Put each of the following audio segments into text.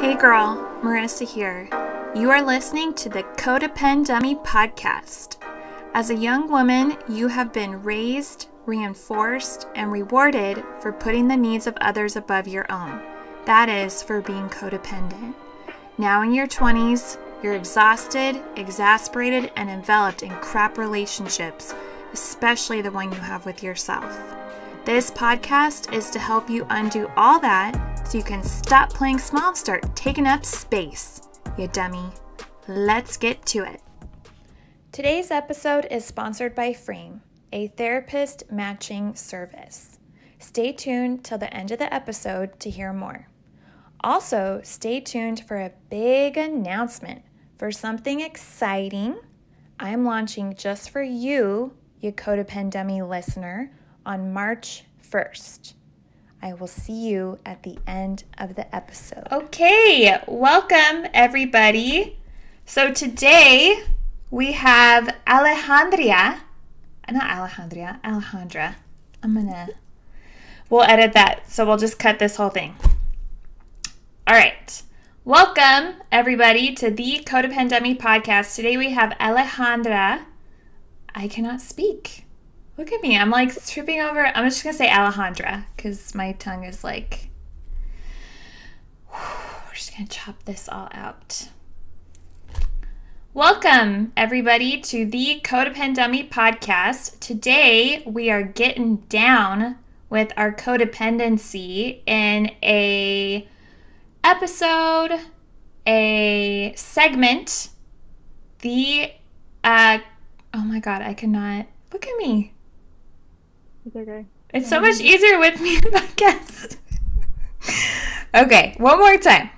Hey girl, Marissa here. You are listening to the Codependummy podcast. As a young woman, you have been raised, reinforced, and rewarded for putting the needs of others above your own. That is for being codependent. Now in your 20s, you're exhausted, exasperated, and enveloped in crap relationships, especially the one you have with yourself. This podcast is to help you undo all that so you can stop playing small and start taking up space, you dummy. Let's get to it. Today's episode is sponsored by Frame, a therapist matching service. Stay tuned till the end of the episode to hear more. Also, stay tuned for a big announcement for something exciting I'm launching just for you, you Codependummy listener, on March 1st. I will see you at the end of the episode. Okay, welcome everybody. So today we have Alejandra. We'll edit that, so we'll just cut this whole thing. All right. Welcome everybody to the Codependummy podcast. Today we have Alejandra. I cannot speak. Look at me. I'm like tripping over. I'm just going to say Alejandra because my tongue is like, we're just going to chop this all out. Welcome, everybody, to the Codependummy podcast. Today, we are getting down with our codependency in a episode, a segment, oh my God, I cannot. Look at me. It's okay. It's so much easier with me in podcast. Okay, one more time.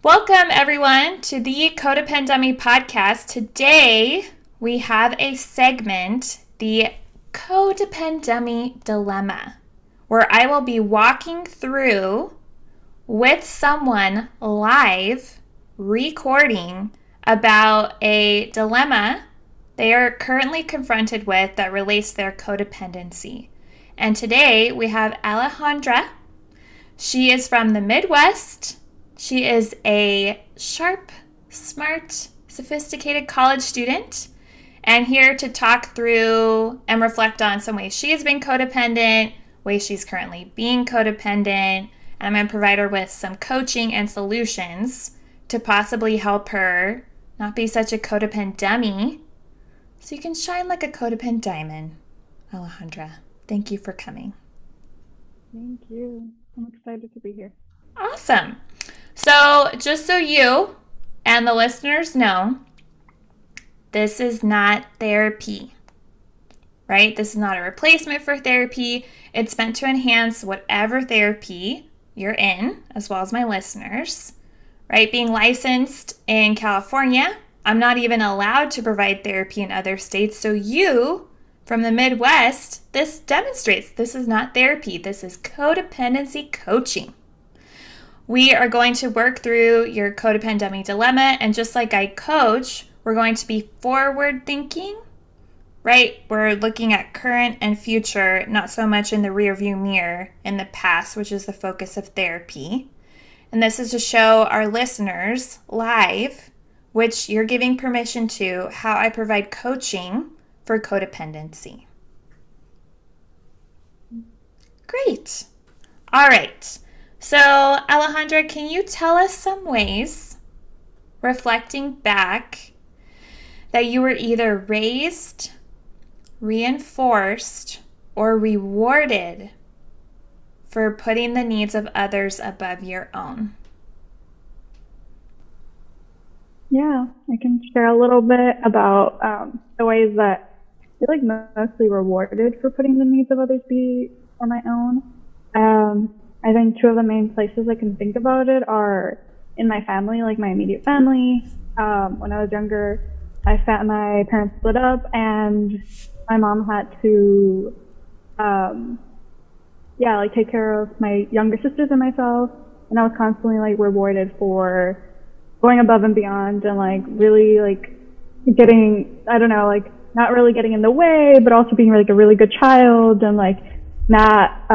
Welcome, everyone, to the Codependummy podcast. Today, we have a segment, the Codependummy Dilemma, where I will be walking through with someone live recording about a dilemma they are currently confronted with that relates to their codependency. And today we have Alejandra. She is from the Midwest. She is a sharp, smart, sophisticated college student and here to talk through and reflect on some ways she has been codependent, ways she's currently being codependent, and I'm going to provide her with some coaching and solutions to possibly help her not be such a codependent dummy so you can shine like a codependent diamond. Alejandra, thank you for coming. Thank you. I'm excited to be here. Awesome. So just so you and the listeners know, this is not therapy, right? This is not a replacement for therapy. It's meant to enhance whatever therapy you're in, as well as my listeners, right? Being licensed in California, I'm not even allowed to provide therapy in other states. So you, from the Midwest, this demonstrates this is not therapy. This is codependency coaching. We are going to work through your Codependummy Dilemma, and just like I coach, we're going to be forward thinking, right? We're looking at current and future, not so much in the rearview mirror in the past, which is the focus of therapy. And this is to show our listeners live, which you're giving permission to, how I provide coaching for codependency. Great. All right. So, Alejandra, can you tell us some ways, reflecting back, that you were either raised, reinforced, or rewarded for putting the needs of others above your own? Yeah, I can share a little bit about the ways that I feel like mostly rewarded for putting the needs of others before my own. I think two of the main places I can think about it are in my family, like my immediate family. When I was younger, my parents split up and my mom had to, take care of my younger sisters and myself. And I was constantly like rewarded for going above and beyond and like really like getting, not really getting in the way, but also being like a really good child and like not,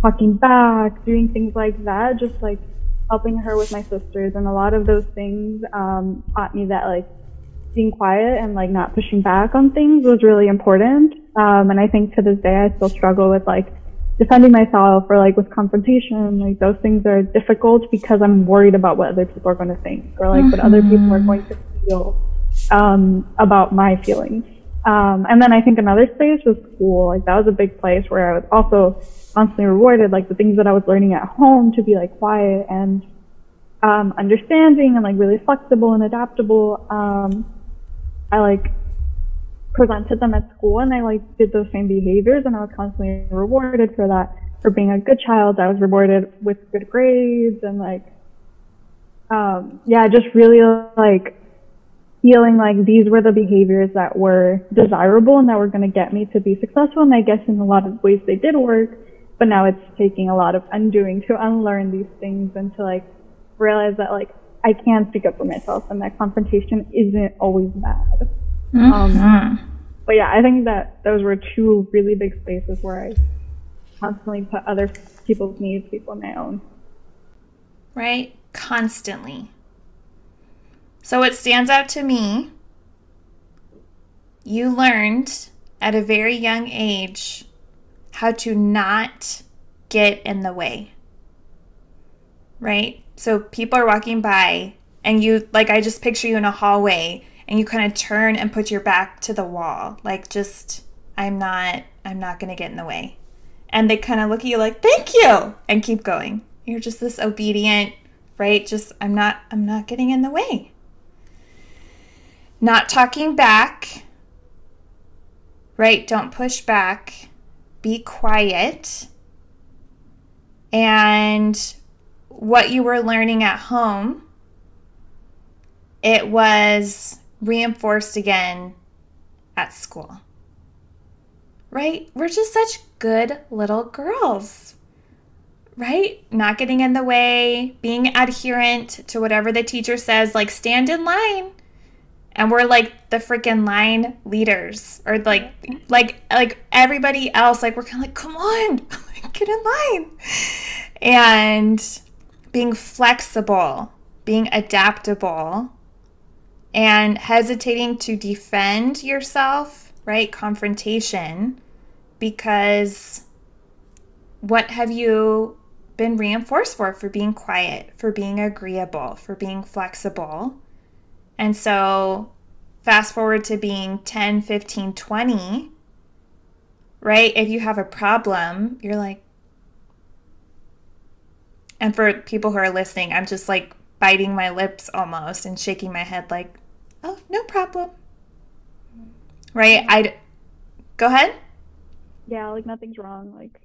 talking back, doing things like that, just like helping her with my sisters. And a lot of those things taught me that like being quiet and like not pushing back on things was really important. And I think to this day I still struggle with like defending myself or like with confrontation. Like those things are difficult because I'm worried about what other people are going to think or like what other people are going to feel about my feelings. And then I think another space was school. Like that was a big place where I was also constantly rewarded, like the things that I was learning at home to be like quiet and understanding and like really flexible and adaptable. I like presented them at school and I like did those same behaviors and I was constantly rewarded for that. For being a good child, I was rewarded with good grades and like, yeah, just really like feeling like these were the behaviors that were desirable and that were going to get me to be successful. And I guess in a lot of ways they did work, but now it's taking a lot of undoing to unlearn these things and to like realize that like I can speak up for myself and that confrontation isn't always bad. But yeah, I think that those were two really big spaces where I constantly put other people's needs before my own. Right? Constantly. So what stands out to me, you learned at a very young age how to not get in the way. Right? So people are walking by and you, like I just picture you in a hallway and you kind of turn and put your back to the wall. Like just, I'm not going to get in the way. And they kind of look at you like, thank you, and keep going. You're just this obedient, right? Just, I'm not getting in the way. Not talking back, right? Don't push back. Be quiet. And what you were learning at home, it was reinforced again at school. Right? We're just such good little girls. Right? Not getting in the way, being adherent to whatever the teacher says, like stand in line. And we're like the freaking line leaders or like everybody else, like we're kind of like, come on, get in line. And being flexible, being adaptable, and hesitating to defend yourself, right? Confrontation, because what have you been reinforced for being quiet, for being agreeable, for being flexible? And so fast forward to being 10, 15, 20, right? If you have a problem, you're like, and for people who are listening, I'm just like biting my lips almost and shaking my head like, oh, no problem. Right? Go ahead. Yeah, like nothing's wrong. Like,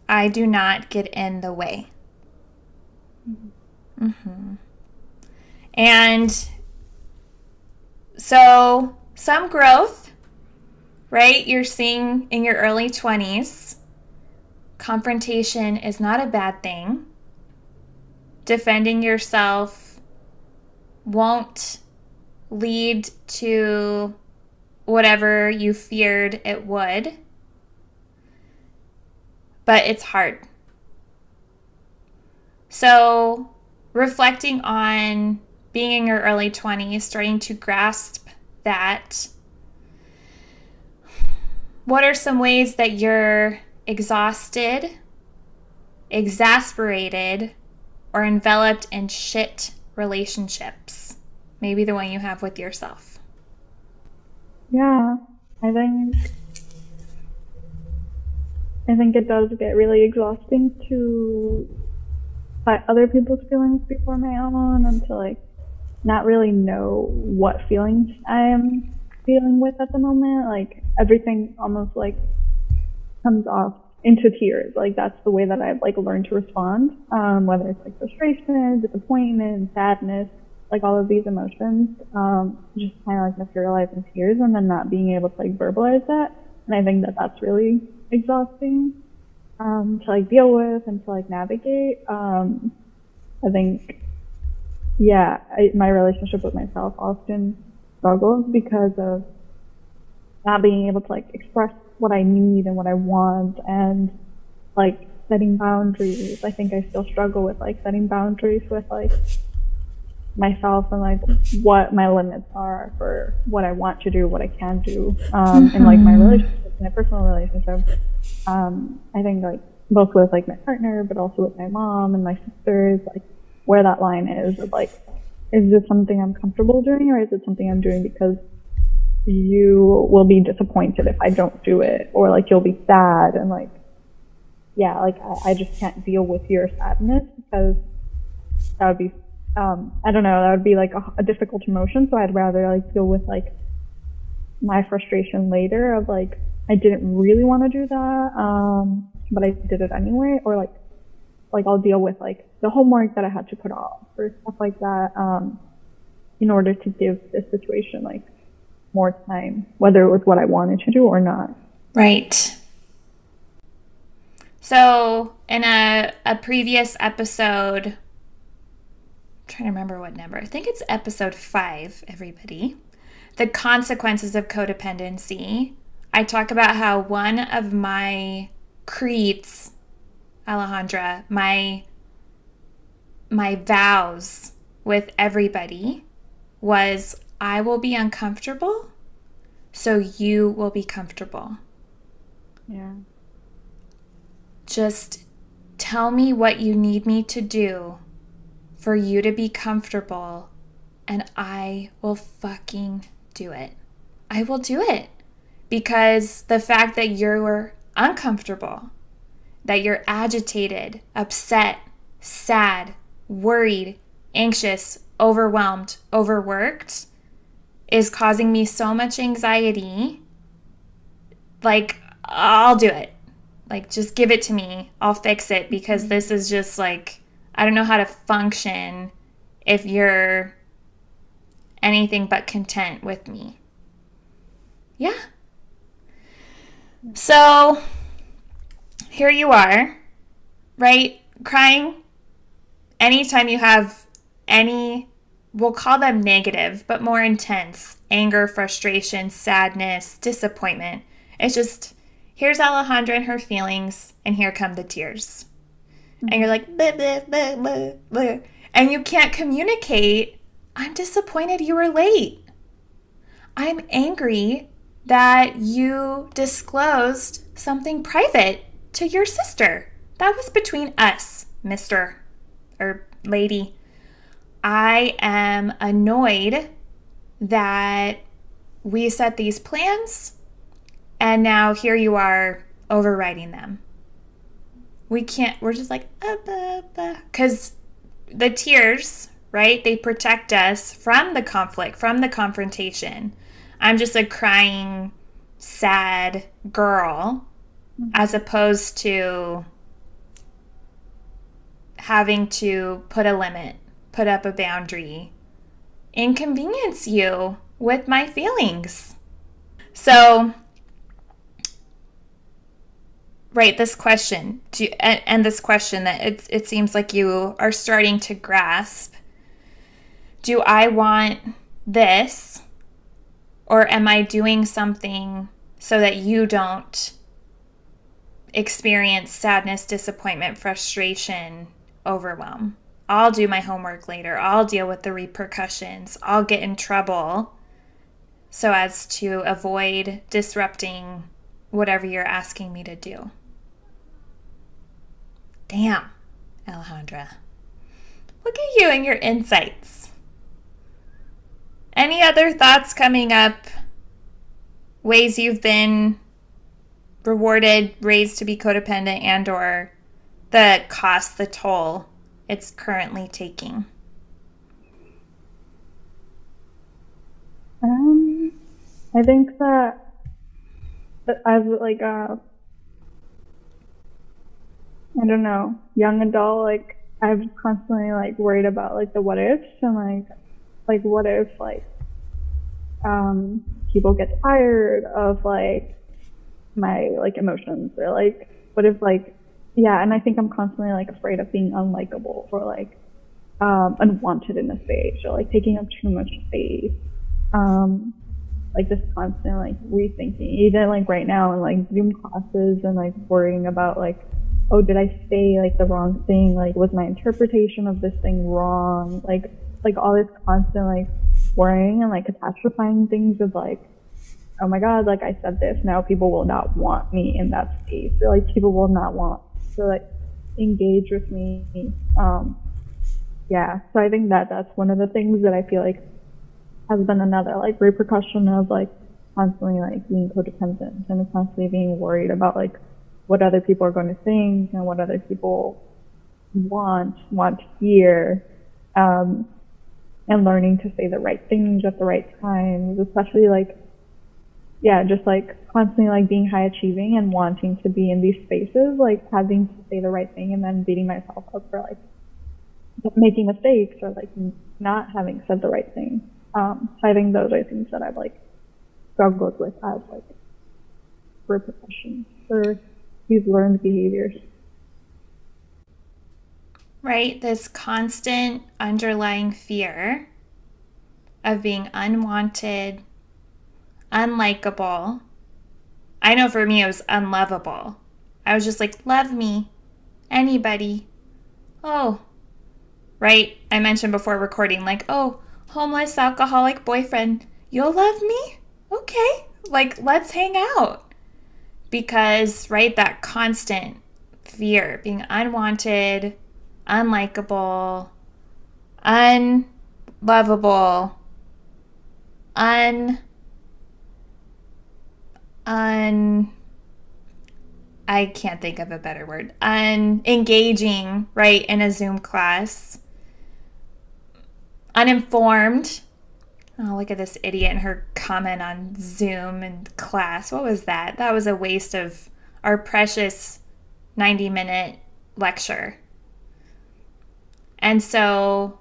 I do not get in the way. And so some growth, right? You're seeing in your early 20s. Confrontation is not a bad thing. Defending yourself won't lead to whatever you feared it would. But it's hard. So reflecting on being in your early 20s, starting to grasp that, what are some ways that you're exhausted, exasperated, or enveloped in shit relationships? Maybe the one you have with yourself. Yeah, I think it does get really exhausting to put other people's feelings before my own and to like not really know what feelings I am dealing with at the moment. Like everything almost like comes off into tears. Like that's the way that I've like learned to respond. Whether it's like frustration, disappointment, sadness, like all of these emotions, just kind of like materialize in tears and then not being able to like verbalize that. And I think that that's really exhausting to like deal with and to like navigate. I think, yeah, my relationship with myself often struggles because of not being able to like express what I need and what I want, and like setting boundaries. I think I still struggle with like setting boundaries with like myself and like what my limits are for what I want to do, what I can do, in like my relationships, my personal relationships. I think like both with like my partner, but also with my mom and my sisters, like where that line is of like, is this something I'm comfortable doing, or is it something I'm doing because you will be disappointed if I don't do it, or like you'll be sad, and like, yeah, like I just can't deal with your sadness, because that would be, I don't know, that would be like a difficult emotion. So I'd rather like deal with like my frustration later of like, I didn't really want to do that, but I did it anyway, or like I'll deal with like the homework that I had to put off or stuff like that, in order to give this situation like more time, whether it was what I wanted to do or not. Right. So in a previous episode, I'm trying to remember what number, I think it's episode 5, everybody, the consequences of codependency, I talk about how one of my creeds, Alejandra, my vows with everybody was, I will be uncomfortable so you will be comfortable. Yeah. Just tell me what you need me to do for you to be comfortable, and I will fucking do it. I will do it. Because the fact that you're uncomfortable, that you're agitated, upset, sad, worried, anxious, overwhelmed, overworked, is causing me so much anxiety. Like, I'll do it. Like, just give it to me. I'll fix it, because this is just like, I don't know how to function if you're anything but content with me. Yeah. So here you are, right? Crying anytime you have any, we'll call them negative, but more intense, anger, frustration, sadness, disappointment. It's just, here's Alejandra and her feelings, and here come the tears. Mm-hmm. And you're like, blah, blah, blah, blah, blah. And you can't communicate, I'm disappointed you were late. I'm angry that you disclosed something private to your sister. That was between us, mister or lady. I am annoyed that we set these plans and now here you are overriding them. We're just like, because the tears, right? They protect us from the conflict, from the confrontation. I'm just a crying, sad girl, as opposed to having to put a limit, put up a boundary, inconvenience you with my feelings. So, right, this question, and this question that it seems like you are starting to grasp. Do I want this, or am I doing something so that you don't experience sadness, disappointment, frustration, overwhelm? I'll do my homework later. I'll deal with the repercussions. I'll get in trouble so as to avoid disrupting whatever you're asking me to do. Damn, Alejandra. Look at you and your insights. Any other thoughts coming up? Ways you've been rewarded, raised to be codependent, and or the cost, the toll it's currently taking? I think that as like a, I don't know, young adult, like I've constantly like worried about like the what ifs, and like what if like people get tired of like my like emotions, or like what if like, yeah, and I think I'm constantly like afraid of being unlikable, or like unwanted in a space, or like taking up too much space. like this constant like rethinking, even like right now in like Zoom classes, and like worrying about like, oh, did I say like the wrong thing? Like, was my interpretation of this thing wrong? Like all this constant like worrying and like catastrophizing things of like, oh my God, like I said this, now people will not want me in that space, or like people will not want to like engage with me. Yeah, so I think that that's one of the things that I feel like has been another like repercussion of like constantly like being codependent, and constantly being worried about like what other people are going to think and what other people want to hear, and learning to say the right things at the right times, especially like, yeah, just like constantly like being high achieving and wanting to be in these spaces, like having to say the right thing and then beating myself up for like making mistakes or like not having said the right thing. So I think those are things that I've like struggled with as like repercussions for these learned behaviors. Right? This constant underlying fear of being unwanted, unlikable. I know for me it was unlovable. I was just like, love me, anybody. Oh, right? I mentioned before recording, like, oh, homeless alcoholic boyfriend, you'll love me? Okay, like, let's hang out. Because, right, that constant fear, being unwanted, unlikable, unlovable, I can't think of a better word, unengaging, right, in a Zoom class, uninformed. Oh, look at this idiot and her comment on Zoom and class. What was that? That was a waste of our precious 90-minute lecture. And so,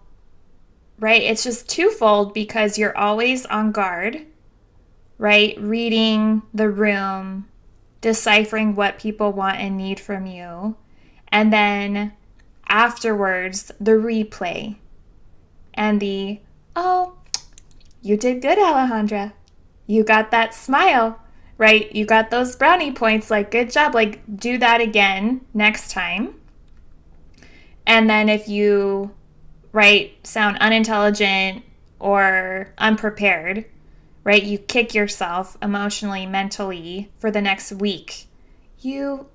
right, it's just twofold, because you're always on guard, right? Reading the room, deciphering what people want and need from you. And then afterwards, the replay and the, oh, you did good, Alejandra. You got that smile, right? You got those brownie points, like, good job. Like, do that again next time. And then if you, right, sound unintelligent or unprepared, right, you kick yourself emotionally, mentally for the next week. You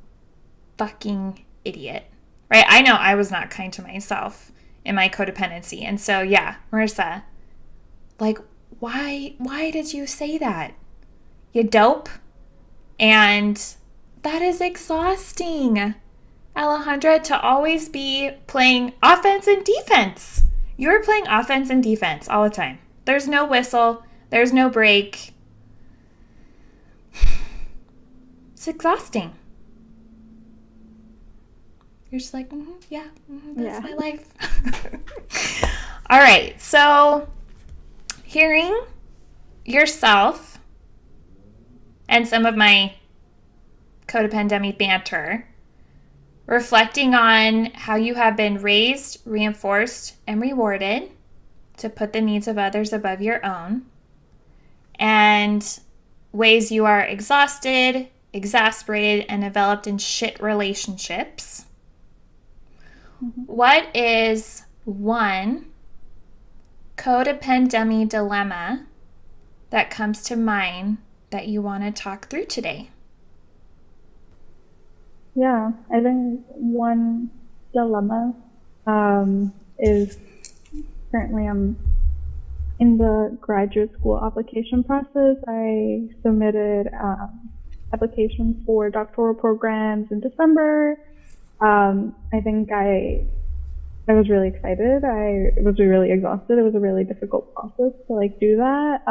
fucking idiot, right? I know I was not kind to myself in my codependency. And so, yeah, Marissa, like, why did you say that? You dope? And that is exhausting, Alejandra, to always be playing offense and defense. You're playing offense and defense all the time. There's no whistle. There's no break. It's exhausting. You're just like, that's my life. All right, so hearing yourself and some of my codependummy banter, reflecting on how you have been raised, reinforced, and rewarded to put the needs of others above your own, and ways you are exhausted, exasperated, and developed in shit relationships. What is one codependummy dilemma that comes to mind that you want to talk through today? Yeah, I think one dilemma is currently I'm in the graduate school application process. I submitted applications for doctoral programs in December. I think I was really excited. I was really exhausted. It was a really difficult process to like do that.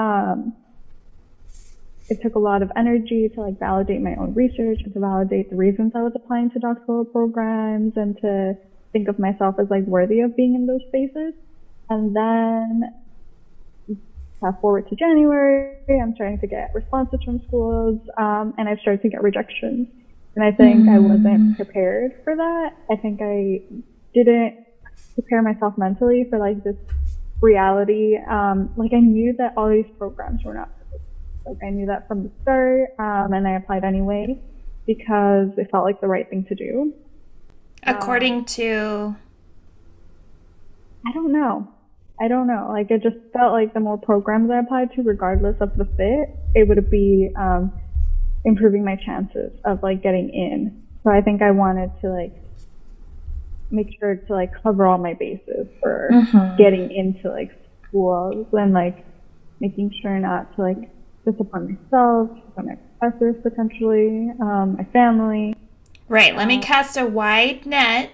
It took a lot of energy to like validate my own research and to validate the reasons I was applying to doctoral programs, and to think of myself as like worthy of being in those spaces. And then fast forward to January, I'm starting to get responses from schools, and I've started to get rejections. And I think I wasn't prepared for that. I think I didn't prepare myself mentally for like this reality. Like I knew that all these programs were not Like I knew that from the start, and I applied anyway because it felt like the right thing to do. According to? I don't know. Like it just felt like the more programs I applied to, regardless of the fit, it would be improving my chances of like getting in. So I think I wanted to like make sure to like cover all my bases for getting into like schools and like making sure not to like disappoint myself, my professors potentially, my family. Right. Let me cast a wide net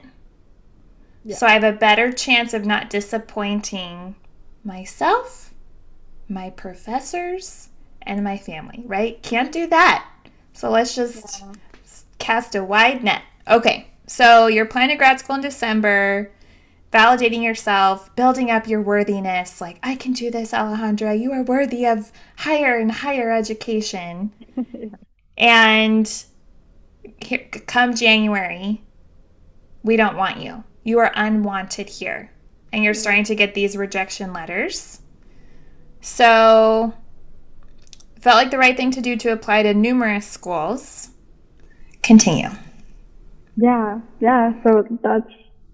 so I have a better chance of not disappointing myself, my professors, and my family, right? Can't do that. So let's just cast a wide net. Okay. So you're applying to grad school in December, validating yourself, building up your worthiness. Like, I can do this, Alejandra. You are worthy of higher and higher education. And here, come January, we don't want you. You are unwanted here. And you're starting to get these rejection letters. So, felt like the right thing to do to apply to numerous schools. Continue. Yeah. So that's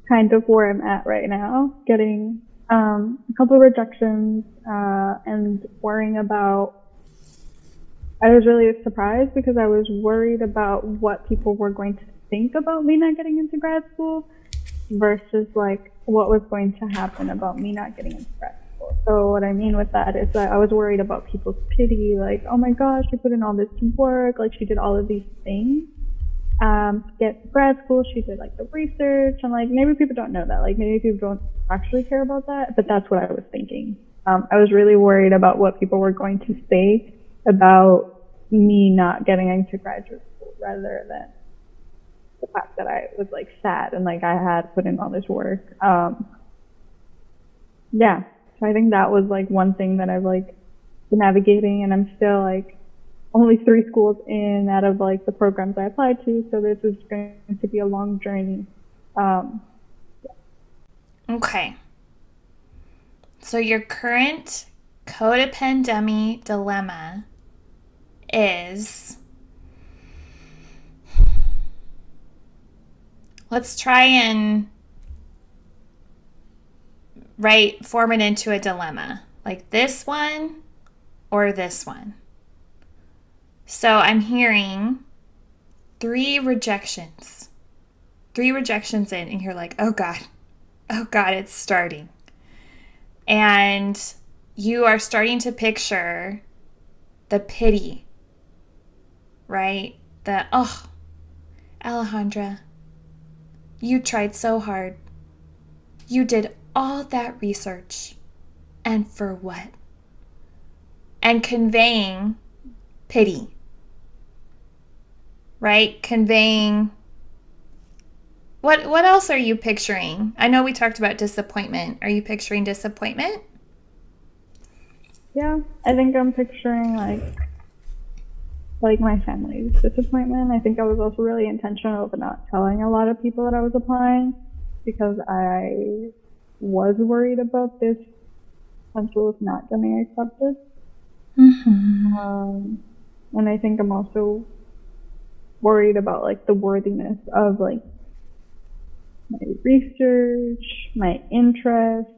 kind of where I'm at right now, getting a couple of rejections and worrying about. I was really surprised because I was worried about what people were going to think about me not getting into grad school versus like what was going to happen about me not getting into grad school. So what I mean with that is that I was worried about people's pity, like, oh my gosh, she put in all this work, like she did all of these things. To get to grad school, she did like the research, and like maybe people don't know that, like maybe people don't actually care about that, but that's what I was thinking. I was really worried about what people were going to say about me not getting into graduate school rather than the fact that I was like sad and like I had put in all this work. Yeah, so I think that was like one thing that I've like been navigating, and I'm still like only 3 schools in out of like the programs I applied to, so this is going to be a long journey. Okay. So your current codependummy dilemma is, let's try and form it into a dilemma, like this one or this one. So I'm hearing 3 rejections in, and you're like, oh God, it's starting. And you are starting to picture the pity, right? The, oh, Alejandra, you tried so hard. You did all that research. And for what? And conveying pity, right? Conveying, what else are you picturing? I know we talked about disappointment. Are you picturing disappointment? Yeah, I think I'm picturing like my family's disappointment. I think I was also really intentional of not telling a lot of people that I was applying because I was worried about this potential of not getting accepted. And I think I'm also worried about like the worthiness of like my research, my interest.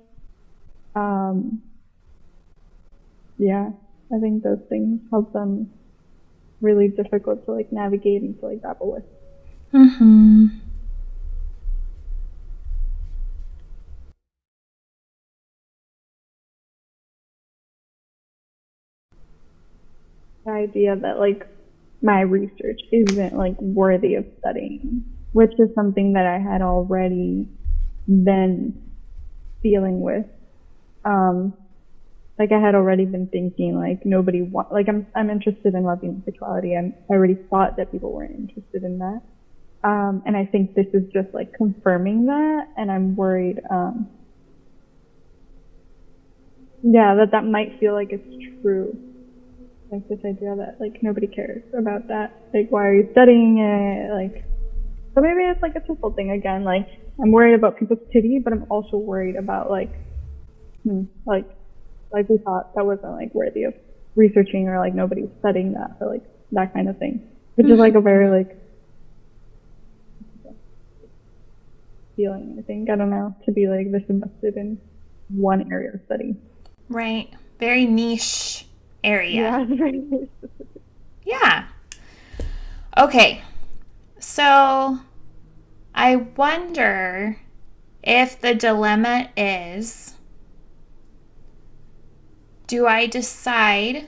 Yeah, I think those things help them really difficult to like navigate and to like grapple with. The idea that like my research isn't like worthy of studying, which is something that I had already been dealing with. Like I had already been thinking like nobody like I'm interested in loving sexuality, and I already thought that people weren't interested in that. And I think this is just like confirming that, and I'm worried that might feel like it's true. Like this idea that like nobody cares about that. Like why are you studying it? Like, so maybe it's like a twofold thing again. Like I'm worried about people's pity, but I'm also worried about like we thought that wasn't like worthy of researching or like nobody's studying that or like that kind of thing, which is like a very like feeling, I think. I don't know, to be like this invested in one area of study. Right. Very niche area. Yeah, very niche. Yeah. Okay. So I wonder if the dilemma is, do I decide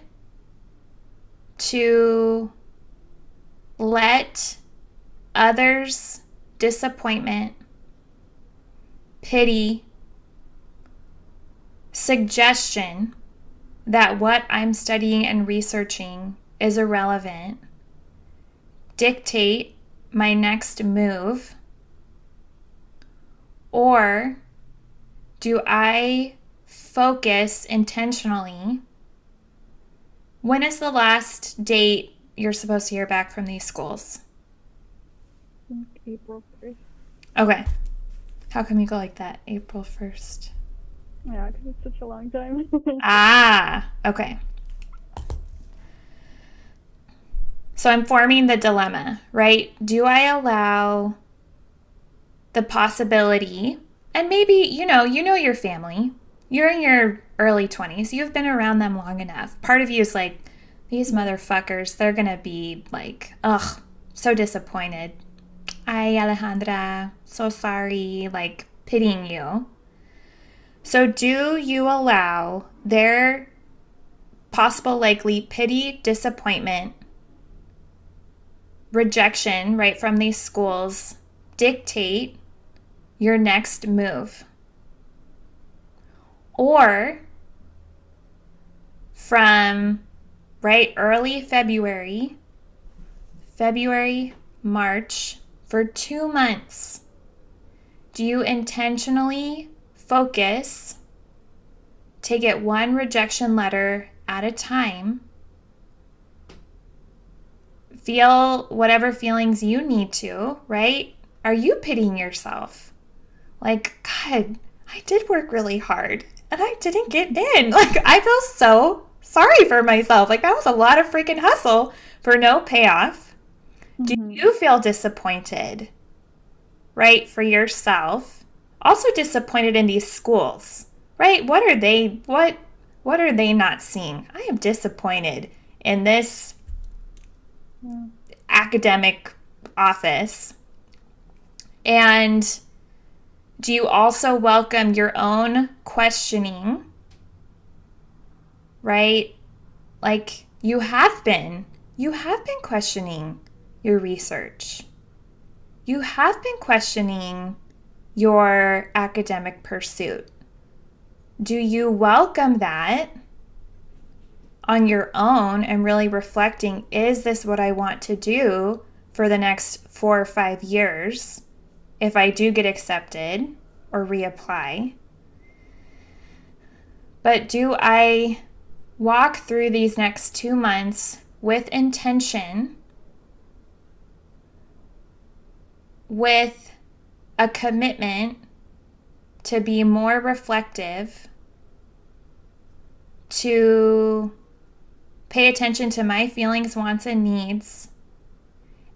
to let others' disappointment, pity, suggestion that what I'm studying and researching is irrelevant dictate my next move? Or do I focus intentionally? When is the last date you're supposed to hear back from these schools? April 1st. Okay. How come you go like that? April 1st. Yeah, because it's such a long time. Okay. So I'm forming the dilemma, right? Do I allow the possibility, and maybe, you know your family. You're in your early 20s. You've been around them long enough. Part of you is like, these motherfuckers, they're going to be like, ugh, so disappointed. Ay, Alejandra, so sorry, like pitying you. So do you allow their possible likely pity, disappointment, rejection, right, from these schools dictate your next move? Or from, right, early February, March, for 2 months, do you intentionally focus, take it one rejection letter at a time, feel whatever feelings you need to, right? Are you pitying yourself? Like, God, I did work really hard and I didn't get in. Like, I feel so sorry for myself. Like, that was a lot of freaking hustle for no payoff. Do you feel disappointed, right, for yourself? Also disappointed in these schools, right? What are they not seeing? I am disappointed in this academic office. And do you also welcome your own questioning, right? Like you have been questioning your research. You have been questioning your academic pursuit. Do you welcome that on your own and really reflecting, is this what I want to do for the next 4 or 5 years if I do get accepted or reapply? But do I walk through these next 2 months with intention, with a commitment to be more reflective, to pay attention to my feelings, wants, and needs,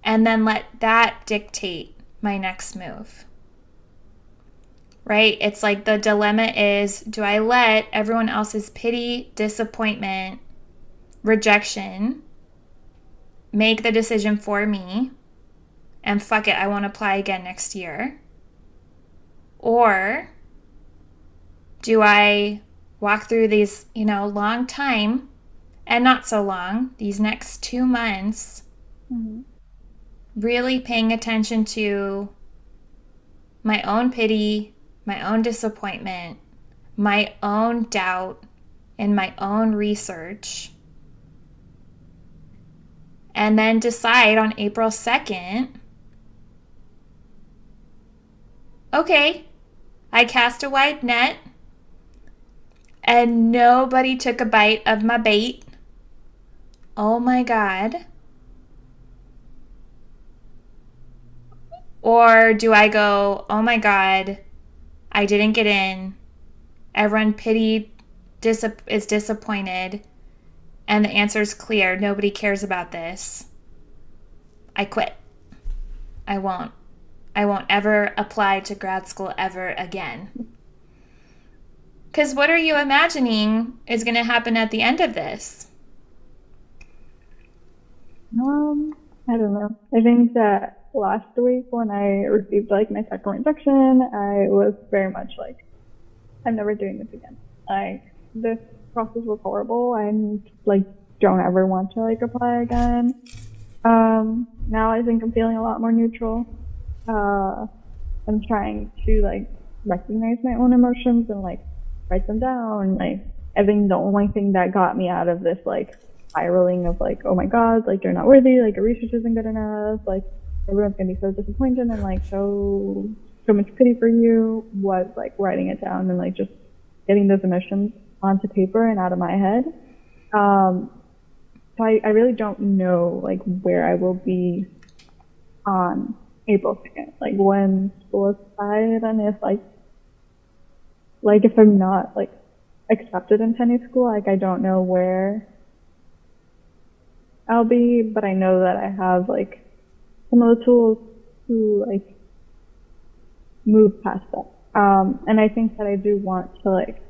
and then let that dictate my next move? Right? It's like the dilemma is, do I let everyone else's pity, disappointment, rejection make the decision for me and fuck it, I won't apply again next year? Or do I walk through these, long time and not so long, these next 2 months, really paying attention to my own pity, my own disappointment, my own doubt, and my own research, and then decide on April 2nd, okay, I cast a wide net and nobody took a bite of my bait. Oh my God. Or do I go, oh my God, I didn't get in. Everyone is disappointed. and the answer is clear, nobody cares about this, I quit. I won't ever apply to grad school ever again. Because what are you imagining is going to happen at the end of this? I don't know. I think that last week when I received like my second rejection, I was very much like, I'm never doing this again. Like, this process was horrible. I like don't ever want to like apply again. Now I think I'm feeling a lot more neutral. I'm trying to like recognize my own emotions and like write them down. Like, I think the only thing that got me out of this like spiraling of like, oh my god, like you're not worthy, like your research isn't good enough, like everyone's gonna be so disappointed and like so much pity for you, was like writing it down and like just getting those emotions onto paper and out of my head. So I really don't know like where I will be on April 2nd, like when school is started, and if like if I'm not like accepted into any school, like I don't know where I'll be, but I know that I have like some of the tools to like move past that. And I think that I do want to like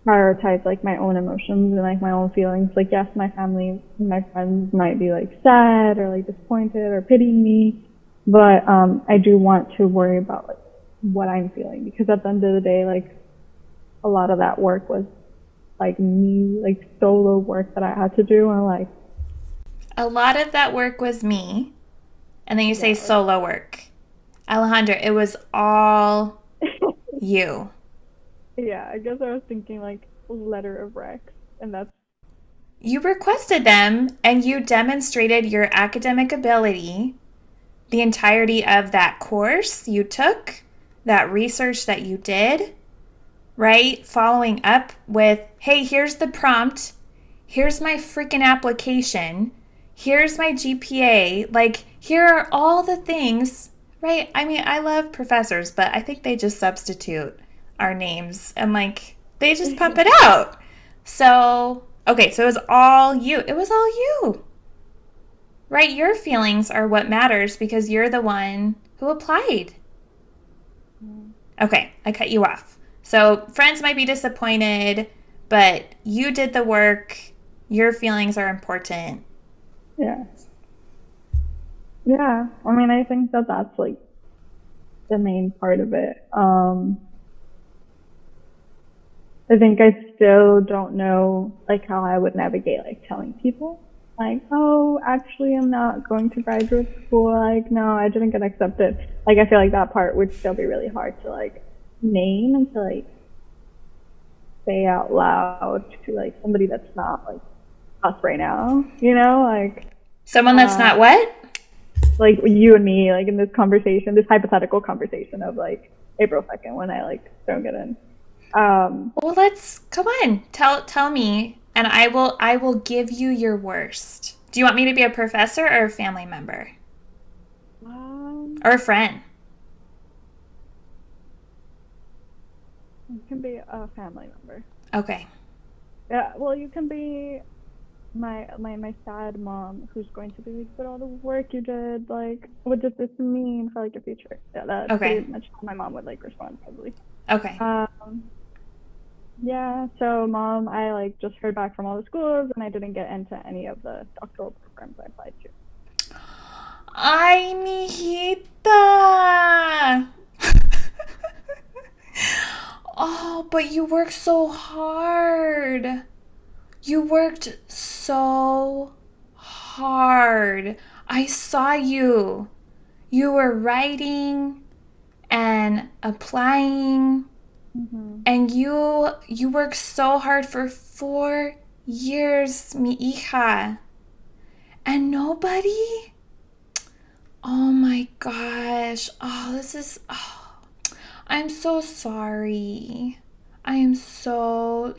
prioritize like my own emotions and like my own feelings. Like, yes, my family and my friends might be like sad or like disappointed or pitying me, but I do want to worry about like what I'm feeling, because at the end of the day, like a lot of that work was like me, like solo work that I had to do, and like a lot of that work was me, and then you say solo work. Alejandra, it was all you. Yeah, I guess I was thinking like letter of Rex, and that's... You requested them, and you demonstrated your academic ability the entirety of that course you took, that research that you did, right? Following up with, hey, here's the prompt, here's my freaking application, here's my GPA, like, here are all the things, right? I mean, I love professors, but I think they just substitute our names and like they just pump it out. So okay, so it was all you. It was all you, right? Your feelings are what matters because you're the one who applied. Okay, I cut you off. So friends might be disappointed, but you did the work. Your feelings are important. Yeah, I mean, I think that that's like the main part of it. I think I still don't know like how I would navigate like telling people like, oh, actually I'm not going to graduate school, like no, I didn't get accepted. Like, I feel like that part would still be really hard to like name and to like say out loud to like somebody that's not like us right now, you know, like someone that's not what? Like you and me, like in this conversation, this hypothetical conversation of like April 2nd when I like don't get in. Well, let's come on. Tell me, and I will give you your worst. Do you want me to be a professor or a family member? Or a friend? You can be a family member. Okay. Yeah, well, you can be my sad mom who's going to be like, but all the work you did, like, what does this mean for like your future? Yeah, that's okay. pretty much how my mom would like respond probably. Okay. Yeah, so mom, I like just heard back from all the schools and I didn't get into any of the doctoral programs I applied to. Ay, mijita. Oh, but you worked so hard. You worked so hard. I saw you. You were writing and applying. Mm-hmm. And you worked so hard for 4 years, mi hija. And nobody? Oh my gosh. I'm so sorry. I am so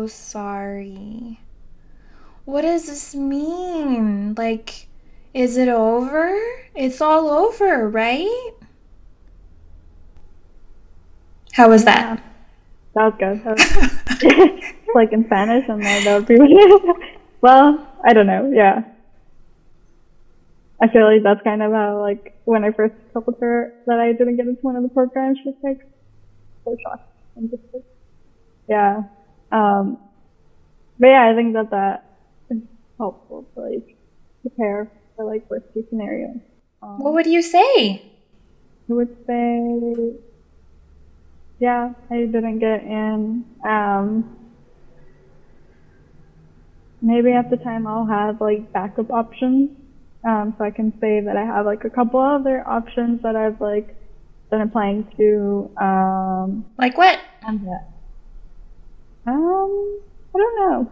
sorry. What does this mean? Like, is it over? It's all over, right? How was that? That was good. That was like in Spanish, and then that would be well, I don't know. Yeah, I feel like that's kind of how, like, when I first told her that I didn't get into one of the programs, she was like so shocked and just like, yeah. But yeah, I think that is helpful to like prepare for like worst case scenario. What would you say? I would say, yeah, I didn't get in. Maybe at the time I'll have like backup options. So I can say that I have like a couple other options that I've like been applying to. Like what? And that. I don't know.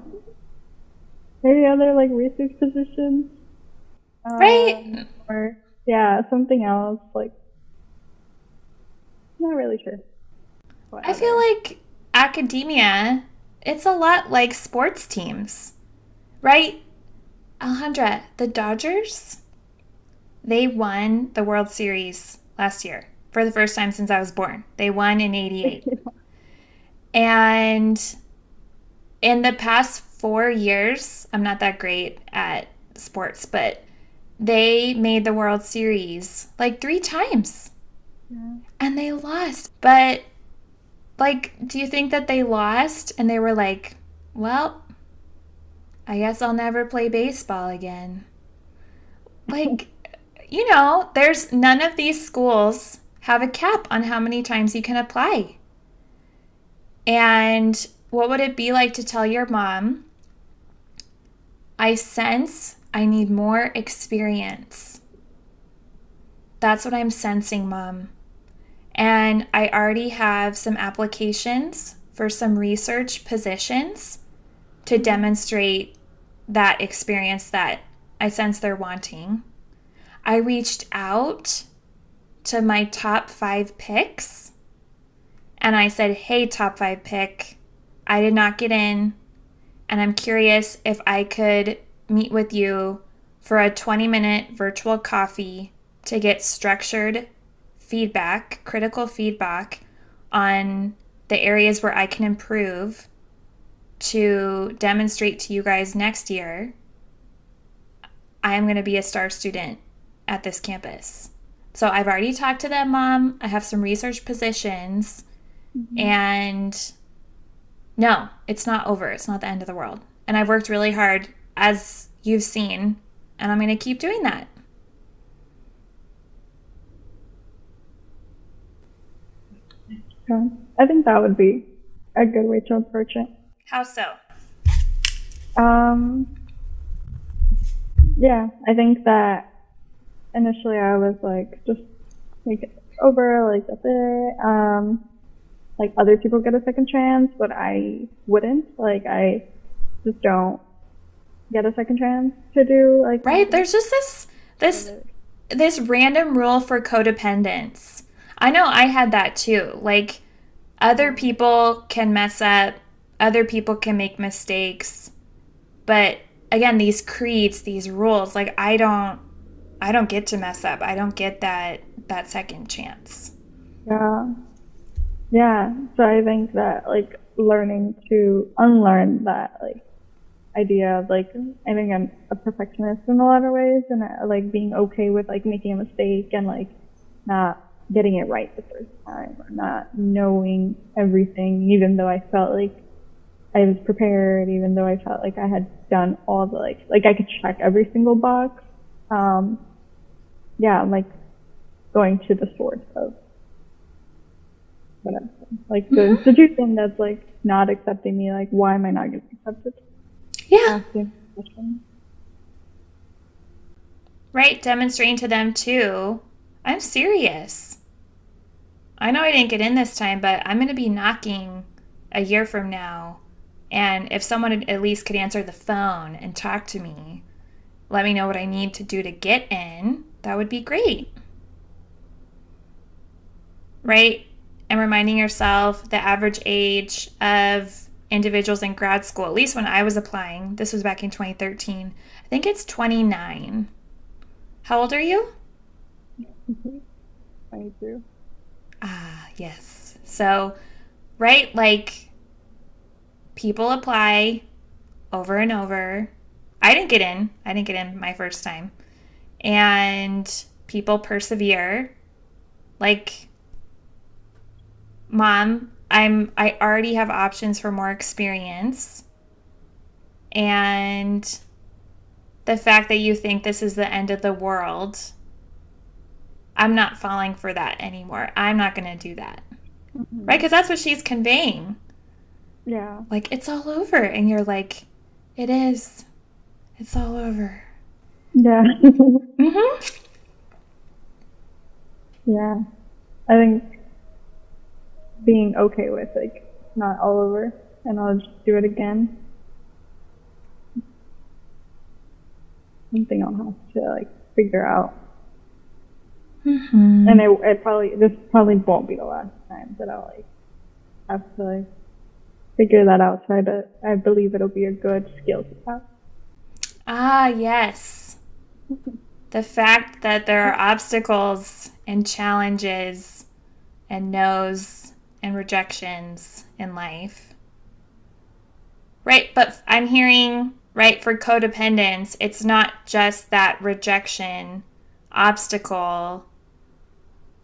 Maybe other like research positions. Right. Or yeah, something else. Like, not really sure. I feel like academia, it's a lot like sports teams, right? Alejandra, the Dodgers, they won the World Series last year for the first time since I was born. They won in '88. And in the past 4 years, I'm not that great at sports, but they made the World Series like 3 times. Yeah. And they lost. But, like, do you think that they lost and they were like, well, I guess I'll never play baseball again? Like, you know, there's none of these schools have a cap on how many times you can apply. And what would it be like to tell your mom, I sense I need more experience? That's what I'm sensing, Mom. And I already have some applications for some research positions to demonstrate that experience that I sense they're wanting. I reached out to my top 5 picks and I said, hey, top 5 pick, I did not get in, and I'm curious if I could meet with you for a 20-minute virtual coffee to get structured feedback, critical feedback on the areas where I can improve to demonstrate to you guys next year I am going to be a star student at this campus. So I've already talked to them, Mom. I have some research positions. And no, it's not over. It's not the end of the world. And I've worked really hard, as you've seen, and I'm going to keep doing that. Yeah, I think that would be a good way to approach it. How so? Yeah, I think that initially I was like, just make it over, like that's it. Like other people get a second chance, but I wouldn't. Like I just don't get a second chance to do like. Right, there's just this random rule for codependence. I know I had that too. Like, other people can mess up, other people can make mistakes, but again, these creeds, these rules, like I don't get to mess up. I don't get that second chance. Yeah. So I think that like learning to unlearn that like idea of like, I think I'm a perfectionist in a lot of ways, and like being okay with like making a mistake and like not getting it right the first time, or not knowing everything, even though I felt like I was prepared, even though I felt like I had done all the like I could check every single box. Yeah, like going to the source of whatever, like the institution that's like not accepting me. Like, why am I not getting accepted? Yeah. Right, demonstrating to them too, I'm serious. I know I didn't get in this time, but I'm going to be knocking a year from now. And if someone at least could answer the phone and talk to me, let me know what I need to do to get in, that would be great. Right? And reminding yourself the average age of individuals in grad school, at least when I was applying, this was back in 2013, I think it's 29. How old are you? 22. Ah, yes. So right? Like, people apply over and over. I didn't get in my first time. And people persevere. Like, Mom, I already have options for more experience. And the fact that you think this is the end of the world, I'm not falling for that anymore. I'm not going to do that. Mm-hmm. Right? Because that's what she's conveying. Yeah. Like, it's all over. And you're like, it is. It's all over. Yeah. Mm-hmm. Yeah. I think being okay with, like, not all over, and I'll just do it again. Something I'll have to, like, figure out. Mm-hmm. And this probably won't be the last time that I'll, like, have to, like, figure that out. So I believe it'll be a good skill to have. Ah, yes. The fact that there are obstacles and challenges and no's and rejections in life. Right, but I'm hearing, right, for codependence, it's not just that rejection, obstacle,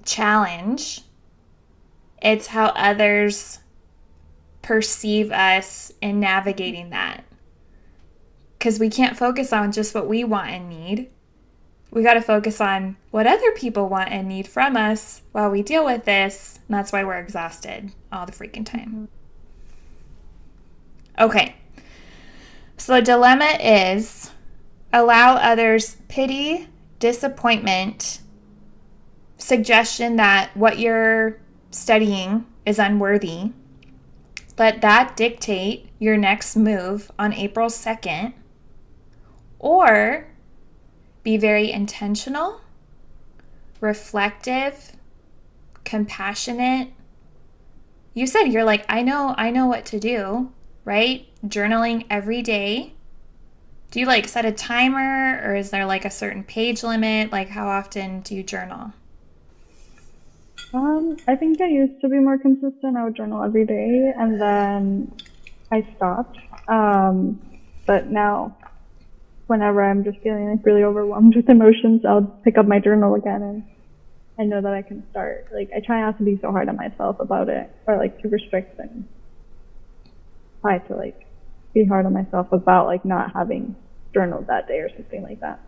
challenge. It's how others perceive us in navigating that. Because we can't focus on just what we want and need. We got to focus on what other people want and need from us while we deal with this. And that's why we're exhausted all the freaking time. Okay. So the dilemma is allow others pity, disappointment, suggestion that what you're studying is unworthy. Let that dictate your next move on April 2nd. Or be very intentional, reflective, compassionate. You said you're like, I know what to do, right? Journaling every day. Do you like set a timer, or is there like a certain page limit? Like, how often do you journal? I think I used to be more consistent. I would journal every day, and then I stopped. But now, whenever I'm just feeling like really overwhelmed with emotions, I'll pick up my journal again, and I know that I can start. Like, I try not to be so hard on myself about it, or like super strict, and try to like be hard on myself about like not having journaled that day or something like that.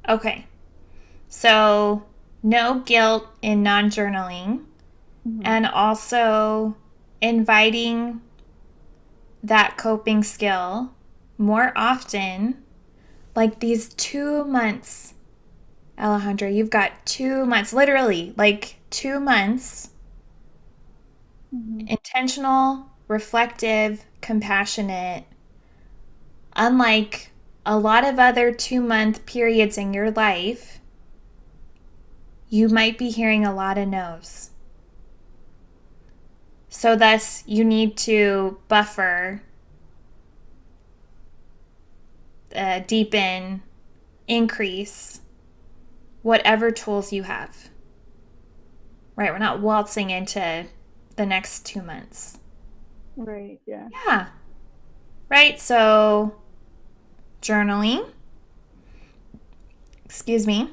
Okay. So no guilt in non-journaling, and also inviting that coping skill more often. Like these 2 months, Alejandra, you've got 2 months, literally like 2 months, intentional, reflective, compassionate, unlike a lot of other 2-month periods in your life. You might be hearing a lot of no's. So thus, you need to buffer, deepen, increase whatever tools you have. Right? We're not waltzing into the next 2 months. Right, yeah. Yeah. Right? So, journaling. Excuse me.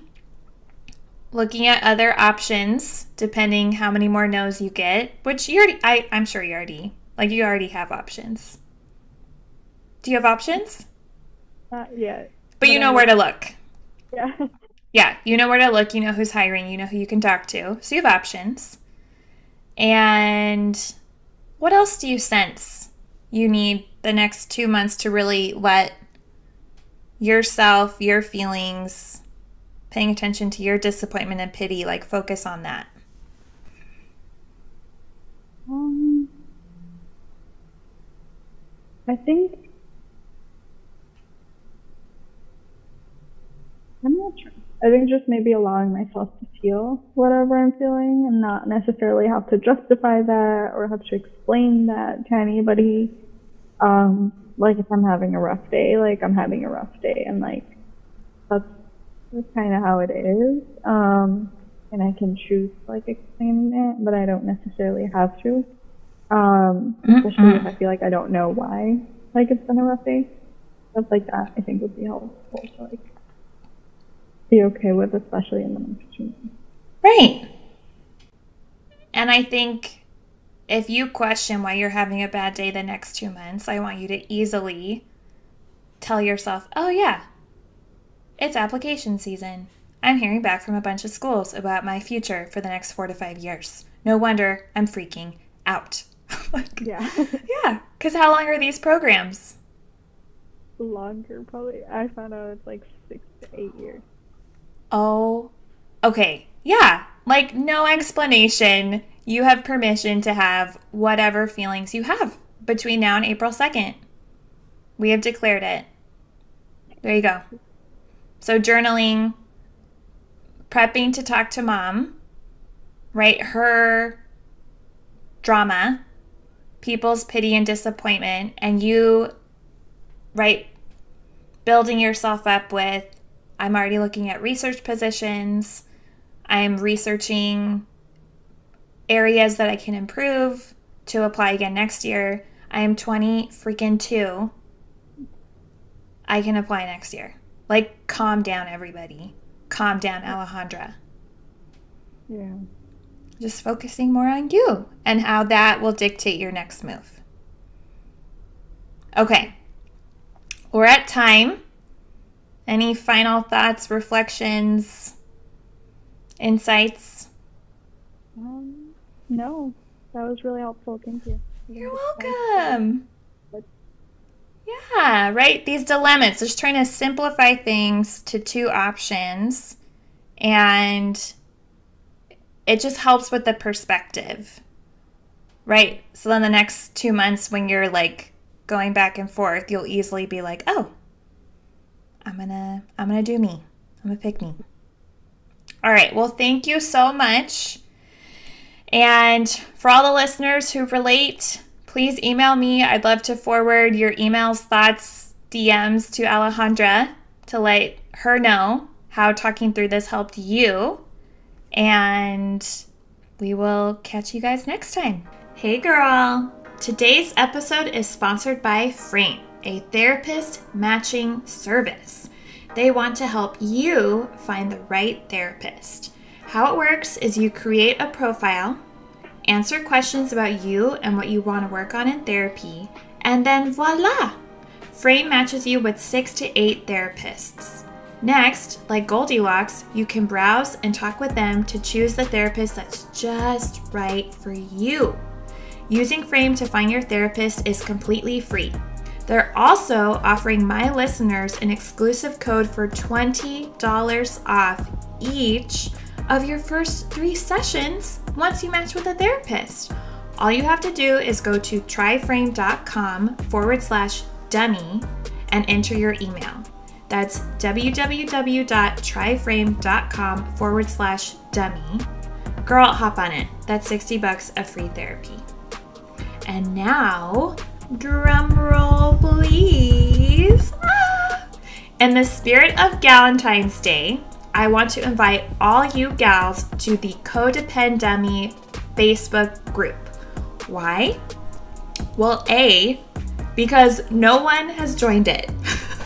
Looking at other options, depending how many more no's you get, which you already, I'm sure you already have options. Do you have options? Yeah. But you know where to look. Yeah. Yeah, you know where to look. You know who's hiring. You know who you can talk to. So you have options. And what else do you sense you need the next 2 months to really let yourself, your feelings, paying attention to your disappointment and pity, like focus on that? I think I'm not sure. I think just maybe allowing myself to feel whatever I'm feeling and not necessarily have to justify that or have to explain that to anybody. Like if I'm having a rough day, like I'm having a rough day, and like that's kind of how it is. And I can choose to like explain it, but I don't necessarily have to. Especially if I feel like I don't know why, like, it's been a rough day. Stuff like that, I think, would be helpful to, like, be okay with, especially in the next 2 months. Right. And I think if you question why you're having a bad day the next 2 months, I want you to easily tell yourself, oh yeah, it's application season. I'm hearing back from a bunch of schools about my future for the next 4 to 5 years. No wonder I'm freaking out. Yeah. Yeah, because how long are these programs? Longer, probably. I found out it's like 6 to 8 years. Oh, okay. Yeah, like no explanation. You have permission to have whatever feelings you have between now and April 2nd. We have declared it. There you go. So journaling, prepping to talk to mom, write her drama, people's pity and disappointment, and you, right, building yourself up with, I'm already looking at research positions, I'm researching areas that I can improve to apply again next year. I am 22. I can apply next year. Like, calm down, everybody. Calm down, Alejandra. Yeah. Just focusing more on you and how that will dictate your next move. Okay. We're at time. Any final thoughts, reflections, insights? No. That was really helpful. Thank you. You're welcome. Yeah, right? These dilemmas, just trying to simplify things to 2 options, and it just helps with the perspective, right? So then the next 2 months when you're like going back and forth, you'll easily be like, oh, I'm gonna do me. I'm gonna pick me. All right, well, thank you so much. And for all the listeners who relate, please email me. I'd love to forward your emails, thoughts, DMs to Alejandra to let her know how talking through this helped you. And we will catch you guys next time. Hey girl! Today's episode is sponsored by Frame, a therapist matching service. They want to help you find the right therapist. How it works is you create a profile, answer questions about you and what you want to work on in therapy, and then voila! Frame matches you with 6 to 8 therapists. Next, like Goldilocks, you can browse and talk with them to choose the therapist that's just right for you. Using Frame to find your therapist is completely free. They're also offering my listeners an exclusive code for $20 off each of your first 3 sessions once you match with a therapist. All you have to do is go to tryframe.com/dummy and enter your email. That's www.tryframe.com/dummy. Girl, hop on it. That's $60 of free therapy. And now, drum roll please. In the spirit of Galentine's Day, I want to invite all you gals to the Codependummy Facebook group. Why? Well, A, because no one has joined it.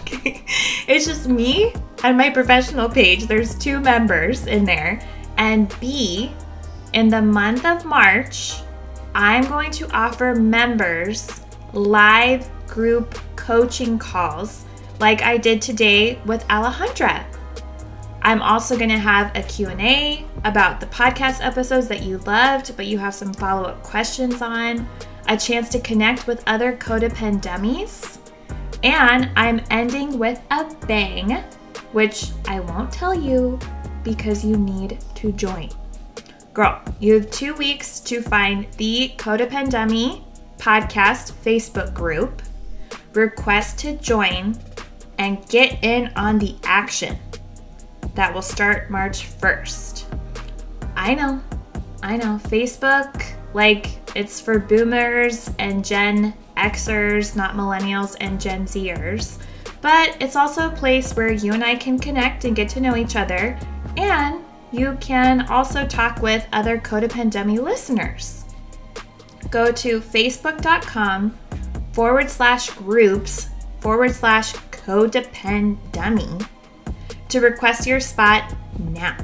Okay. It's just me and my professional page. There's 2 members in there. And B, in the month of March, I'm going to offer members live group coaching calls like I did today with Alejandra. I'm also going to have a Q&A about the podcast episodes that you loved, but you have some follow-up questions on, a chance to connect with other codependummies, and I'm ending with a bang, which I won't tell you because you need to join. Girl, you have 2 weeks to find the Codependummy podcast Facebook group, request to join, and get in on the action. That will start March 1st. I know. Facebook, like, it's for boomers and Gen Xers, not millennials and Gen Zers. But it's also a place where you and I can connect and get to know each other. And you can also talk with other Codependummy listeners. go to facebook.com/groups/codependummy to request your spot now.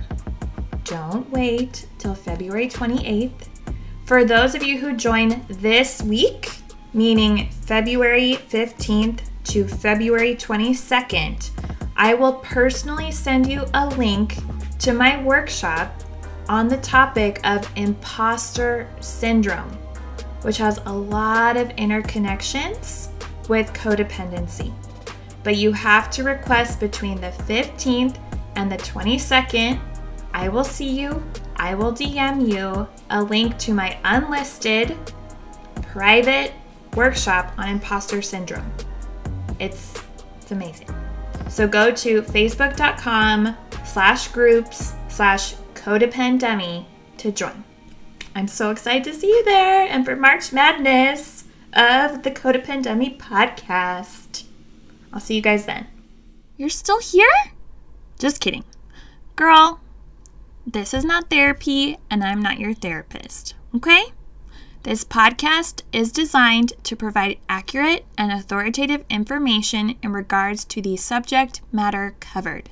Don't wait till February 28th. For those of you who join this week, meaning February 15th to February 22nd, I will personally send you a link to my workshop on the topic of imposter syndrome, which has a lot of interconnections with codependency. But you have to request between the 15th and the 22nd. I will see you. I will DM you a link to my unlisted private workshop on imposter syndrome. It's amazing. So go to facebook.com/groups/codependummy to join. I'm so excited to see you there and for March Madness of the Codependummy podcast. I'll see you guys then. You're still here? Just kidding. Girl, this is not therapy and I'm not your therapist, okay? This podcast is designed to provide accurate and authoritative information in regards to the subject matter covered.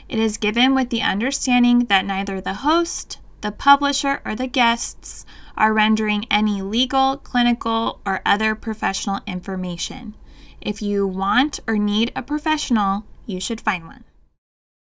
It is given with the understanding that neither the host, the publisher, or the guests are rendering any legal, clinical, or other professional information. If you want or need a professional, you should find one.